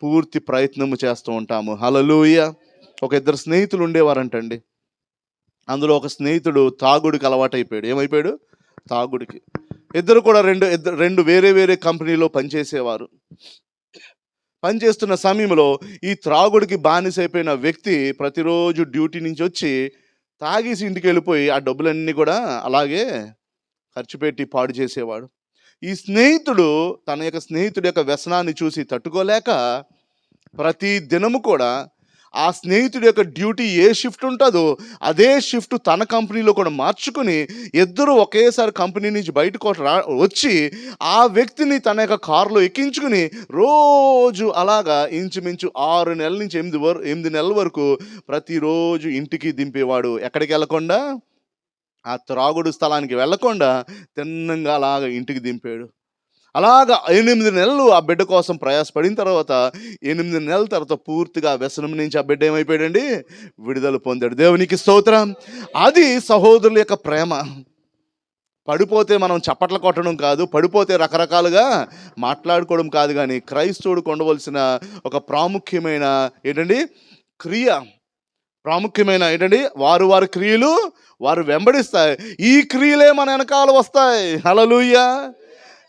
పూర్తి ప్రయత్నము చేస్తూ ఉంటాము. హల్లెలూయా. ఒక ఇద్దరు స్నేహితులు ఉండేవారంటండి. అందులో ఒక స్నేహితుడు తాగుడికి అలవాటైపోయాడు. ఏమైపోయాడు? తాగుడికి. ఇద్దరు కూడా రెండు వేరే వేరే కంపెనీలో పనిచేసేవారు. పనిచేస్తున్న సమయంలో ఈ త్రాగుడికి బానిసైపోయిన వ్యక్తి ప్రతిరోజు డ్యూటీ నుంచి వచ్చి తాగేసి ఇంటికి వెళ్ళిపోయి ఆ డబ్బులన్నీ కూడా అలాగే ఖర్చు పెట్టి పాడు చేసేవాడు. ఈ స్నేహితుడు తన యొక్క స్నేహితుడి యొక్క వ్యసనాన్ని చూసి తట్టుకోలేక ప్రతి దినము కూడా ఆ స్నేహితుడి యొక్క డ్యూటీ ఏ షిఫ్ట్ ఉంటుందో అదే షిఫ్ట్ తన కంపెనీలో కూడా మార్చుకుని ఇద్దరు ఒకేసారి కంపెనీ నుంచి బయటకు వచ్చి ఆ వ్యక్తిని తన యొక్క కారులో ఎక్కించుకుని రోజు అలాగా ఇంచుమించు 6 నెలల నుంచి 8 నెలల వరకు ప్రతిరోజు ఇంటికి దింపేవాడు. ఎక్కడికి వెళ్ళకుండా, ఆ త్రాగుడు స్థలానికి వెళ్ళకుండా తిన్నంగా అలాగా ఇంటికి దింపాడు. అలాగా 8 నెలలు ఆ బిడ్డ కోసం ప్రయాసపడిన తర్వాత 8 నెలల తర్వాత పూర్తిగా వ్యసనం నుంచి ఆ బిడ్డ ఏమైపోయాడండి? విడుదల పొందాడు. దేవునికి స్తోత్రం. అది సహోదరుల యొక్క ప్రేమ. పడిపోతే మనం చప్పట్లు కొట్టడం కాదు, పడిపోతే రకరకాలుగా మాట్లాడుకోవడం కాదు, కానీ క్రైస్తవుడికి ఉండవలసిన ఒక ప్రాముఖ్యమైన ఏంటండి క్రియ, ప్రాముఖ్యమైన ఏంటండి వారి క్రియలు వారు వెంబడిస్తాయి. ఈ క్రియలే మన వెనకాల వస్తాయి. హల్లెలూయా.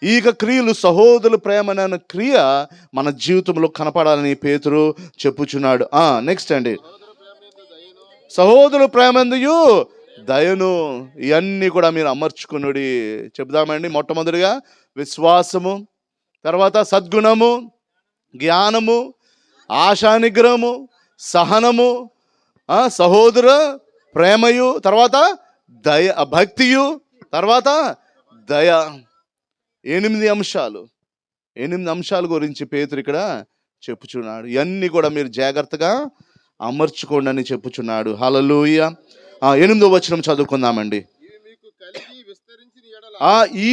ఈ క్రియలు, సహోదరుల ప్రేమ అనే క్రియ మన జీవితంలో కనపడాలని పేతురు చెప్పుచున్నాడు. నెక్స్ట్ అండి, సహోదరుల ప్రేమందుయు దయను. ఇవన్నీ కూడా మీరు అమర్చుకునుడి. చెప్దామండి. మొట్టమొదటిగా విశ్వాసము, తర్వాత సద్గుణము, జ్ఞానము, ఆశానిగ్రహము, సహనము, సహోదర ప్రేమయు, తర్వాత దయ, భక్తియు, తర్వాత దయ. 8 అంశాల గురించి పేతురు ఇక్కడ చెప్పుచున్నాడు. ఇవన్నీ కూడా మీరు జాగ్రత్తగా అమర్చుకోండి అని చెప్పుచున్నాడు. హల్లెలూయా. 8వ వచనం చదువుకుందామండి.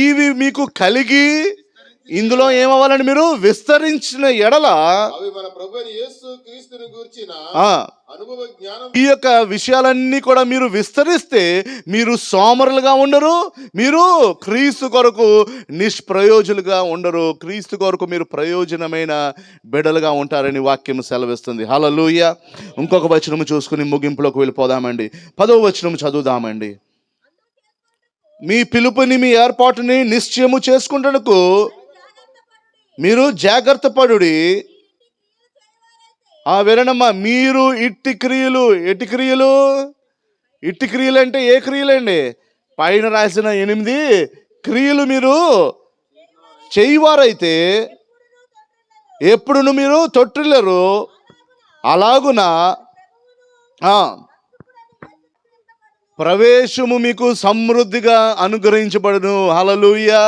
ఇవి మీకు కలిగి ఇందులో ఏమవ్వాలండి? మీరు విస్తరించిన ఎడల ఈ యొక్క విషయాలన్నీ కూడా మీరు విస్తరిస్తే మీరు సోమరులుగా ఉండరు, మీరు క్రీస్తు కొరకు నిష్ప్రయోజులుగా ఉండరు, క్రీస్తు కొరకు మీరు ప్రయోజనమైన బిడ్డలుగా ఉంటారని వాక్యం సెలవిస్తుంది. హల్లెలూయా. ఇంకొక వచనం చూసుకుని ముగింపులోకి వెళ్ళిపోదామండి. 10వ వచనం చదువుదామండి. మీ పిలుపుని, మీ ఏర్పాటుని నిశ్చయము చేసుకుంటకు మీరు జాగ్రత్త పడుడి. వినమ్మా, మీరు ఇట్టి క్రియలు అంటే ఏ క్రియలండి? పైన రాసిన 8 క్రియలు మీరు చేయవారైతే ఎప్పుడును మీరు తొట్టిల్లరు. అలాగున ప్రవేశము మీకు సమృద్ధిగా అనుగ్రహించబడును. హల్లెలూయా.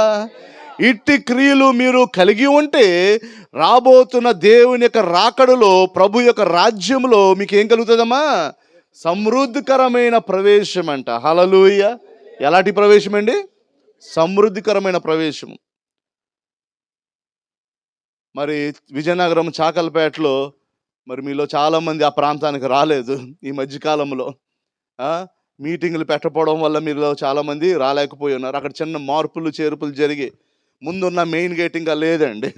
ఇట్టి క్రియలు మీరు కలిగి ఉంటే రాబోతున్న దేవుని యొక్క రాకడలో, ప్రభు యొక్క రాజ్యంలో మీకు ఏం కలుగుతుందమ్మా? సమృద్ధికరమైన ప్రవేశం అంట. హల్లెలూయా. ఎలాంటి ప్రవేశం అండి? సమృద్ధికరమైన ప్రవేశం. మరి విజయనగరం చాకల్పేటలో మరి మీలో చాలామంది ఆ ప్రాంతానికి రాలేదు ఈ మధ్యకాలంలో. మీటింగులు పెట్టకపోవడం వల్ల మీలో చాలామంది రాలేకపోయి ఉన్నారు. అక్కడ చిన్న మార్పులు చేర్పులు జరిగి ముందున్న మెయిన్ గేట్ ఇంకా లేదండి,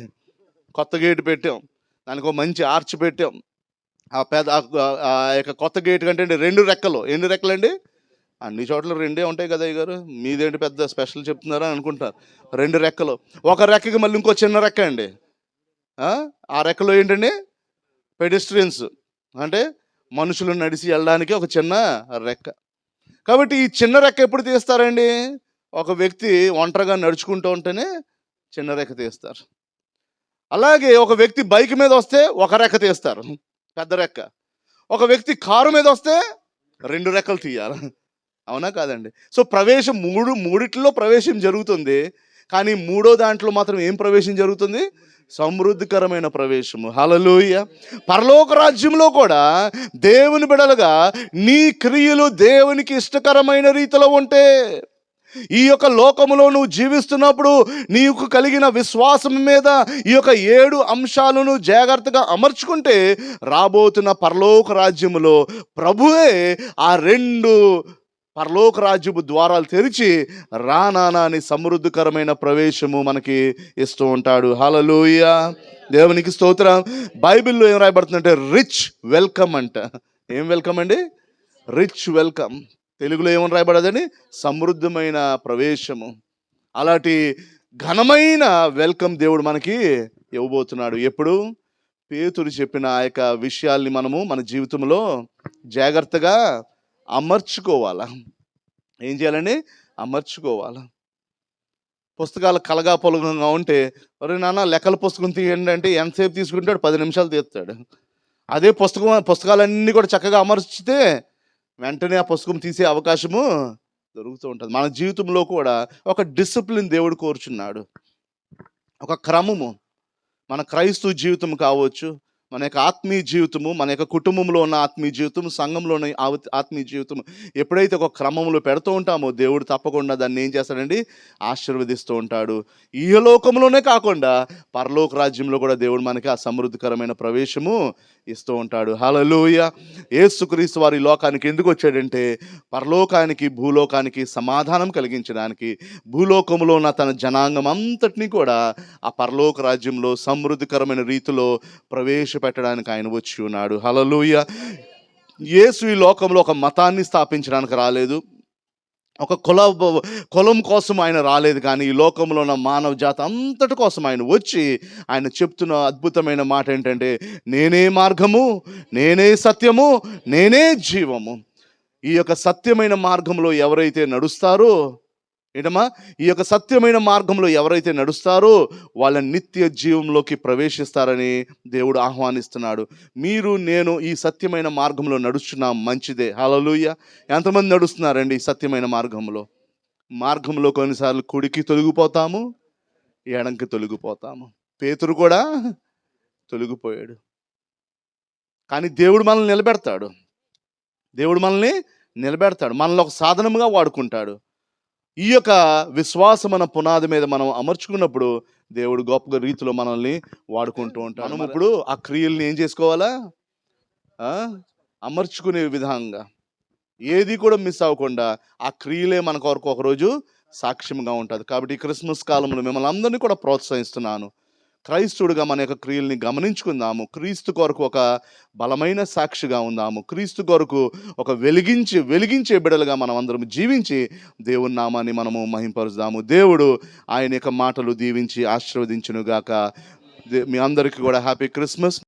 కొత్త గేట్ పెట్టాం, దానికి ఒక మంచి ఆర్చ్ పెట్టాం. ఆ యొక్క కొత్త గేట్ కంటే 2 రెక్కలు. ఎన్ని రెక్కలండి? అన్ని చోట్ల 2 ఉంటాయి కదా అయ్య గారు, మీదేంటి పెద్ద స్పెషల్ చెప్తున్నారా అనుకుంటారు. 2 రెక్కలు. ఒక రెక్కకి మళ్ళీ ఇంకో చిన్న రెక్క అండి. ఆ రెక్కలో ఏంటండి? పెడెస్ట్రియన్స్ అంటే మనుషులు నడిచి వెళ్ళడానికి ఒక చిన్న రెక్క. కాబట్టి ఈ చిన్న రెక్క ఎప్పుడు తీస్తారండి? ఒక వ్యక్తి ఒంటరిగా నడుచుకుంటూ ఉంటేనే చిన్న రెక్క తీస్తారు. అలాగే ఒక వ్యక్తి బైక్ మీద వస్తే ఒక రెక్క తీస్తారు, పెద్ద రెక్క. ఒక వ్యక్తి కారు మీద వస్తే 2 రెక్కలు తీయాలి. అవునా కాదండి? సో ప్రవేశం మూడిట్లో ప్రవేశం జరుగుతుంది. కానీ 3వ దాంట్లో మాత్రం ఏం ప్రవేశం జరుగుతుంది? సమృద్ధికరమైన ప్రవేశము. హల్లెలూయా. పరలోక రాజ్యంలో కూడా దేవుని బిడలుగా నీ క్రియలు దేవునికి ఇష్టకరమైన రీతిలో ఉంటే, ఈ యొక్క లోకములో నువ్వు జీవిస్తున్నప్పుడు నీకు కలిగిన విశ్వాసం మీద ఈ యొక్క 7 అంశాలను జాగ్రత్తగా అమర్చుకుంటే రాబోతున్న పరలోక రాజ్యములో ప్రభువే ఆ 2 పరలోక రాజ్యపు ద్వారాలు తెరిచి రానాని సమృద్ధికరమైన ప్రవేశము మనకి ఇస్తూ ఉంటాడు. హల్లెలూయా. దేవునికి స్తోత్రం. బైబిల్లో ఏం రాయబడుతుందంటే రిచ్ వెల్కమ్ అంట. ఏం వెల్కమ్ అండి? Rich welcome. తెలుగులో ఏమని రాయబడదని? సమృద్ధమైన ప్రవేశము. అలాంటి ఘనమైన వెల్కమ్ దేవుడు మనకి ఇవ్వబోతున్నాడు. ఎప్పుడు? పేతురు చెప్పిన ఆ యొక్క విషయాల్ని మనము మన జీవితంలో జాగ్రత్తగా అమర్చుకోవాలా. ఏం చేయాలండి? అమర్చుకోవాలా. పుస్తకాలు కలగా పొలగంగా ఉంటే, ఒరే నాన్న లెక్కల పుస్తకం తీయండి అంటే ఎంతసేపు తీసుకుంటాడు? 10 నిమిషాలు తీస్తాడు. అదే పుస్తకాలన్నీ కూడా చక్కగా అమర్చితే వెంటనే ఆ పుస్తకం తీసే అవకాశము దొరుకుతూ ఉంటుంది. మన జీవితంలో కూడా ఒక డిసిప్లిన్ దేవుడు కోరుచున్నాడు, ఒక క్రమము. మన క్రైస్తవ జీవితం కావచ్చు, మన యొక్క ఆత్మీయ జీవితము, మన యొక్క కుటుంబంలో ఉన్న ఆత్మీయ జీవితం, సంఘంలో ఉన్న ఆత్మీయ జీవితం ఎప్పుడైతే ఒక క్రమంలో పెడుతూ ఉంటామో దేవుడు తప్పకుండా దాన్ని ఏం చేస్తాడండి? ఆశీర్వదిస్తూ ఉంటాడు. ఈ లోకంలోనే కాకుండా పరలోక రాజ్యంలో కూడా దేవుడు మనకి ఆ సమృద్ధికరమైన ప్రవేశము ఇస్తూ ఉంటాడు. హల్లెలూయా. యేసుక్రీస్తు వారి లోకానికి ఎందుకు వచ్చాడంటే పరలోకానికి భూలోకానికి సమాధానం కలిగించడానికి, భూలోకంలో ఉన్న తన జనాంగం అంతటినీ కూడా ఆ పరలోక రాజ్యంలో సమృద్ధికరమైన రీతిలో ప్రవేశపెట్టడానికి ఆయన వచ్చి ఉన్నాడు. హల్లెలూయా. యేసు ఈ లోకంలో ఒక మతాన్ని స్థాపించడానికి రాలేదు, ఒక కులం కోసం ఆయన రాలేదు. కానీ ఈ లోకంలో ఉన్న మానవ జాతి అంతటి కోసం ఆయన వచ్చి ఆయన చెప్తున్న అద్భుతమైన మాట ఏంటంటే, నేనే మార్గము, నేనే సత్యము, నేనే జీవము. ఈ యొక్క సత్యమైన మార్గంలో ఎవరైతే నడుస్తారో ఏంటమ్మా? ఈ యొక్క సత్యమైన మార్గంలో ఎవరైతే నడుస్తారో వాళ్ళ నిత్య జీవంలోకి ప్రవేశిస్తారని దేవుడు ఆహ్వానిస్తున్నాడు. మీరు నేను ఈ సత్యమైన మార్గంలో నడుస్తున్నాం, మంచిదే. హల్లెలూయా. ఎంతమంది నడుస్తున్నారండి ఈ సత్యమైన మార్గంలో కొన్నిసార్లు కుడికి తొలగిపోతాము, ఎడంకి తొలగిపోతాము. పేతురు కూడా తొలగిపోయాడు. కానీ దేవుడు మనల్ని నిలబెడతాడు. మనల్ని ఒక సాధనముగా వాడుకుంటాడు. ఈ యొక్క విశ్వాసమైన పునాది మీద మనం అమర్చుకున్నప్పుడు దేవుడు గొప్ప రీతిలో మనల్ని వాడుకుంటూ ఉంటాడు. మనం ఇప్పుడు ఆ క్రియల్ని ఏం చేసుకోవాలా? అమర్చుకునే విధంగా ఏది కూడా మిస్ అవ్వకుండా ఆ క్రియలే మన కొరకు ఒకరోజు సాక్ష్యంగా ఉంటుంది. కాబట్టి క్రిస్మస్ కాలంలో మిమ్మల్ని అందరినీ కూడా ప్రోత్సహిస్తున్నాను. క్రైస్తువుడిగా మన యొక్క క్రియల్ని గమనించుకుందాము. క్రీస్తు కొరకు ఒక బలమైన సాక్షిగా ఉందాము. క్రీస్తు కొరకు ఒక వెలిగించే బిడలుగా మనం అందరం జీవించి దేవుని నామాన్ని మనము మహింపరుద్దాము. దేవుడు ఆయన యొక్క మాటలు దీవించి ఆశీర్వదించునుగాక. మీ అందరికీ కూడా హ్యాపీ క్రిస్మస్.